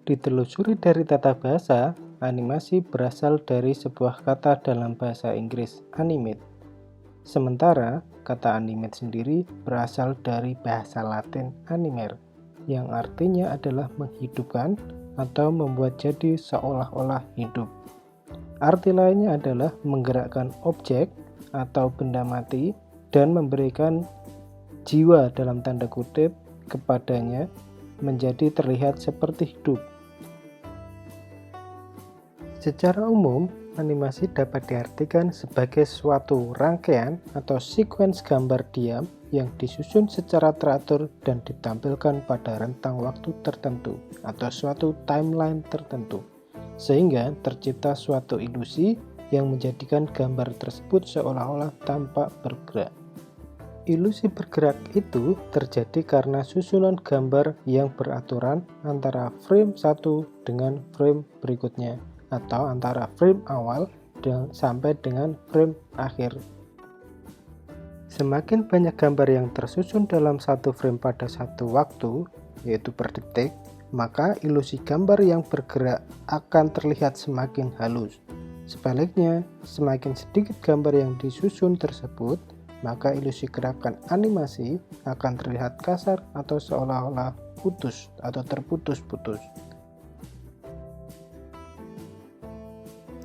Ditelusuri dari tata bahasa, animasi berasal dari sebuah kata dalam bahasa Inggris, animate. Sementara, kata animate sendiri berasal dari bahasa Latin animare, yang artinya adalah menghidupkan atau membuat jadi seolah-olah hidup. Arti lainnya adalah menggerakkan objek atau benda mati dan memberikan jiwa dalam tanda kutip kepadanya menjadi terlihat seperti hidup. Secara umum, animasi dapat diartikan sebagai suatu rangkaian atau sequence gambar diam yang disusun secara teratur dan ditampilkan pada rentang waktu tertentu atau suatu timeline tertentu, sehingga tercipta suatu ilusi yang menjadikan gambar tersebut seolah-olah tampak bergerak. Ilusi bergerak itu terjadi karena susunan gambar yang beraturan antara frame satu dengan frame berikutnya, atau antara frame awal sampai dengan frame akhir. Semakin banyak gambar yang tersusun dalam satu frame pada satu waktu, yaitu per detik, maka ilusi gambar yang bergerak akan terlihat semakin halus. Sebaliknya, semakin sedikit gambar yang disusun tersebut, maka ilusi gerakan animasi akan terlihat kasar atau seolah-olah putus atau terputus-putus.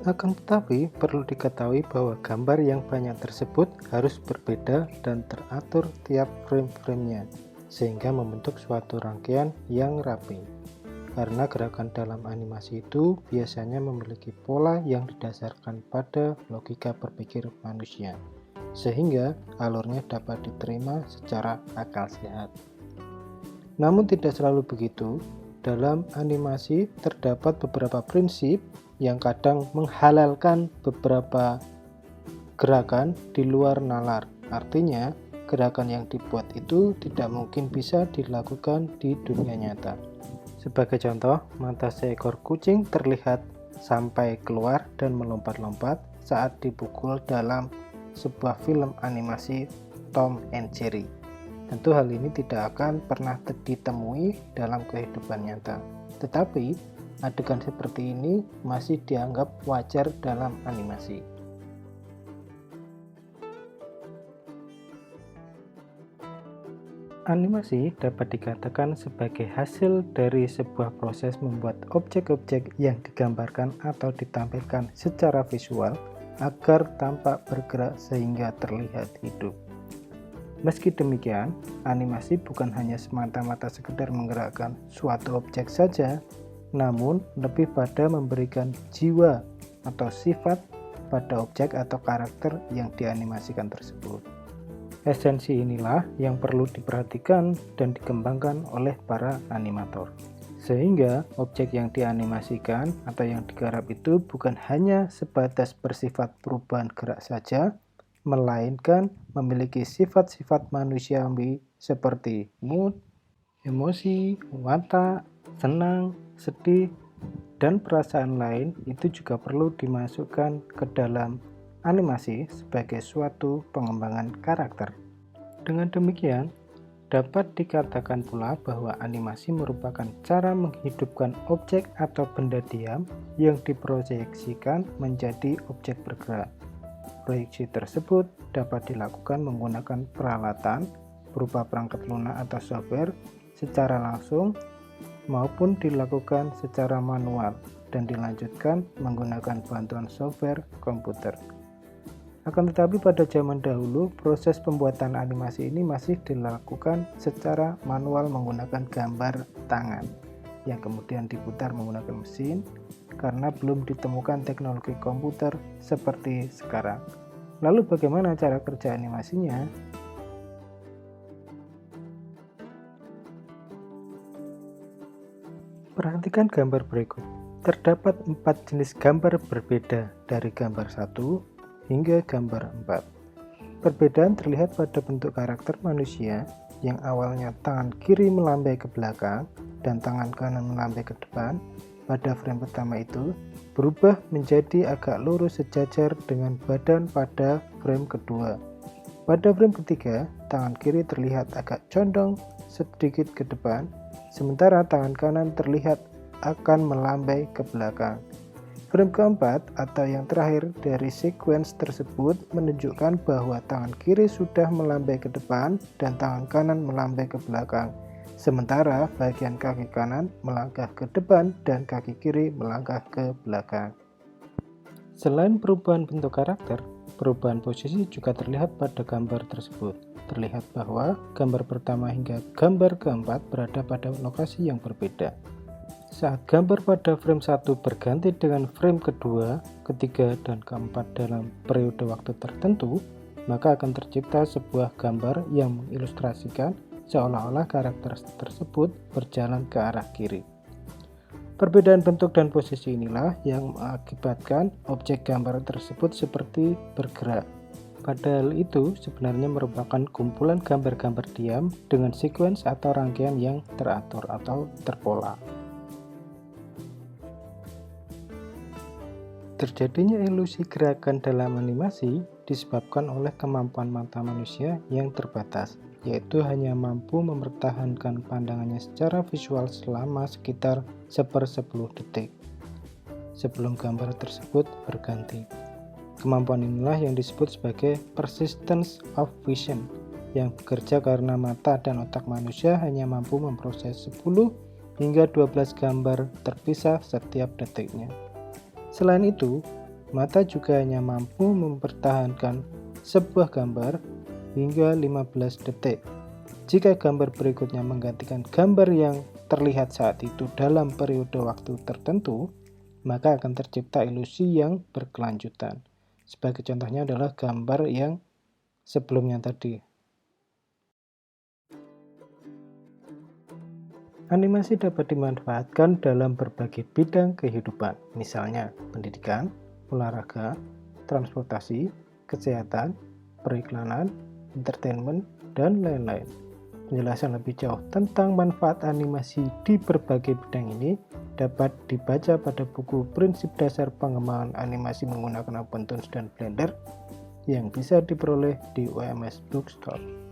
Akan tetapi, perlu diketahui bahwa gambar yang banyak tersebut harus berbeda dan teratur tiap frame-framenya, sehingga membentuk suatu rangkaian yang rapi. Karena gerakan dalam animasi itu biasanya memiliki pola yang didasarkan pada logika berpikir manusia, sehingga alurnya dapat diterima secara akal sehat. Namun tidak selalu begitu. Dalam animasi terdapat beberapa prinsip yang kadang menghalalkan beberapa gerakan di luar nalar. Artinya, gerakan yang dibuat itu tidak mungkin bisa dilakukan di dunia nyata. Sebagai contoh, mata seekor kucing terlihat sampai keluar dan melompat-lompat saat dipukul dalam sebuah film animasi Tom and Jerry. Tentu hal ini tidak akan pernah ditemui dalam kehidupan nyata. Tetapi, adegan seperti ini masih dianggap wajar dalam animasi. Animasi dapat dikatakan sebagai hasil dari sebuah proses membuat objek-objek yang digambarkan atau ditampilkan secara visual agar tampak bergerak sehingga terlihat hidup. Meski demikian, animasi bukan hanya semata-mata sekedar menggerakkan suatu objek saja, namun lebih pada memberikan jiwa atau sifat pada objek atau karakter yang dianimasikan tersebut. Esensi inilah yang perlu diperhatikan dan dikembangkan oleh para animator. Sehingga objek yang dianimasikan atau yang digarap itu bukan hanya sebatas bersifat perubahan gerak saja, melainkan memiliki sifat-sifat manusiawi seperti mood, emosi, watak, senang, sedih, dan perasaan lain itu juga perlu dimasukkan ke dalam animasi sebagai suatu pengembangan karakter. Dengan demikian, dapat dikatakan pula bahwa animasi merupakan cara menghidupkan objek atau benda diam yang diproyeksikan menjadi objek bergerak. Proyeksi tersebut dapat dilakukan menggunakan peralatan berupa perangkat lunak atau software secara langsung maupun dilakukan secara manual dan dilanjutkan menggunakan bantuan software komputer. Akan tetapi pada zaman dahulu, proses pembuatan animasi ini masih dilakukan secara manual menggunakan gambar tangan yang kemudian diputar menggunakan mesin karena belum ditemukan teknologi komputer seperti sekarang. Lalu bagaimana cara kerja animasinya? Perhatikan gambar berikut. Terdapat 4 jenis gambar berbeda dari gambar 1 hingga gambar 4. Perbedaan terlihat pada bentuk karakter manusia yang awalnya tangan kiri melambai ke belakang dan tangan kanan melambai ke depan pada frame pertama itu berubah menjadi agak lurus sejajar dengan badan pada frame kedua. Pada frame ketiga, tangan kiri terlihat agak condong sedikit ke depan, sementara tangan kanan terlihat akan melambai ke belakang. Frame keempat atau yang terakhir dari sequence tersebut menunjukkan bahwa tangan kiri sudah melambai ke depan dan tangan kanan melambai ke belakang. Sementara bagian kaki kanan melangkah ke depan dan kaki kiri melangkah ke belakang. Selain perubahan bentuk karakter, perubahan posisi juga terlihat pada gambar tersebut. Terlihat bahwa gambar pertama hingga gambar keempat berada pada lokasi yang berbeda. Saat gambar pada frame 1 berganti dengan frame kedua, ketiga, dan keempat dalam periode waktu tertentu, maka akan tercipta sebuah gambar yang mengilustrasikan seolah-olah karakter tersebut berjalan ke arah kiri. Perbedaan bentuk dan posisi inilah yang mengakibatkan objek gambar tersebut seperti bergerak. Padahal itu sebenarnya merupakan kumpulan gambar-gambar diam dengan sequence atau rangkaian yang teratur atau terpola. Terjadinya ilusi gerakan dalam animasi disebabkan oleh kemampuan mata manusia yang terbatas, yaitu hanya mampu mempertahankan pandangannya secara visual selama sekitar 1/10 detik sebelum gambar tersebut berganti. Kemampuan inilah yang disebut sebagai persistence of vision, yang bekerja karena mata dan otak manusia hanya mampu memproses 10 hingga 12 gambar terpisah setiap detiknya. Selain itu, mata juga hanya mampu mempertahankan sebuah gambar hingga 15 detik. Jika gambar berikutnya menggantikan gambar yang terlihat saat itu dalam periode waktu tertentu, maka akan tercipta ilusi yang berkelanjutan. Sebagai contohnya adalah gambar yang sebelumnya tadi. Animasi dapat dimanfaatkan dalam berbagai bidang kehidupan, misalnya pendidikan, olahraga, transportasi, kesehatan, periklanan, entertainment, dan lain-lain. Penjelasan lebih jauh tentang manfaat animasi di berbagai bidang ini dapat dibaca pada buku Prinsip Dasar Pengembangan Animasi Menggunakan Open Tools dan Blender yang bisa diperoleh di OMS Bookstore.